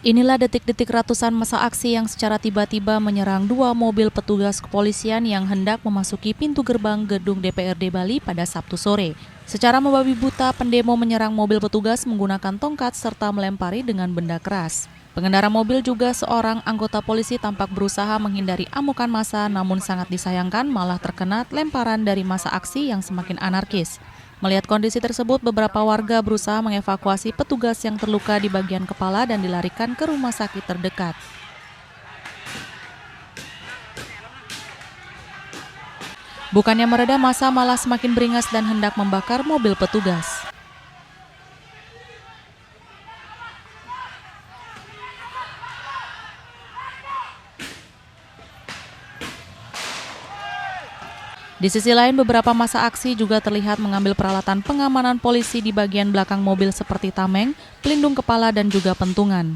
Inilah detik-detik ratusan massa aksi yang secara tiba-tiba menyerang dua mobil petugas kepolisian yang hendak memasuki pintu gerbang gedung DPRD Bali pada Sabtu sore. Secara membabi buta, pendemo menyerang mobil petugas menggunakan tongkat serta melempari dengan benda keras. Pengendara mobil juga seorang anggota polisi tampak berusaha menghindari amukan massa, namun sangat disayangkan malah terkena lemparan dari massa aksi yang semakin anarkis. Melihat kondisi tersebut, beberapa warga berusaha mengevakuasi petugas yang terluka di bagian kepala dan dilarikan ke rumah sakit terdekat. Bukannya mereda, massa malah semakin beringas dan hendak membakar mobil petugas. Di sisi lain, beberapa massa aksi juga terlihat mengambil peralatan pengamanan polisi di bagian belakang mobil seperti tameng, pelindung kepala, dan juga pentungan.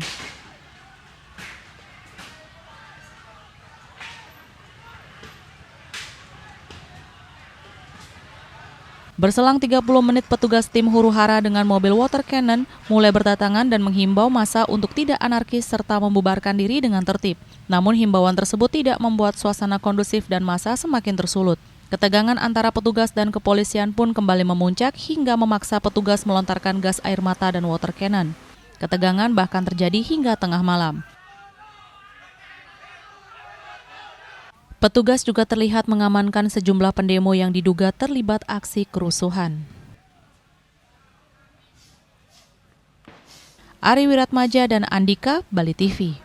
Berselang 30 menit, petugas tim huru-hara dengan mobil water cannon mulai berdatangan dan menghimbau massa untuk tidak anarkis serta membubarkan diri dengan tertib. Namun himbauan tersebut tidak membuat suasana kondusif dan massa semakin tersulut. Ketegangan antara petugas dan kepolisian pun kembali memuncak hingga memaksa petugas melontarkan gas air mata dan water cannon. Ketegangan bahkan terjadi hingga tengah malam. Petugas juga terlihat mengamankan sejumlah pendemo yang diduga terlibat aksi kerusuhan. Ari Wiratmaja dan Andika, Bali TV.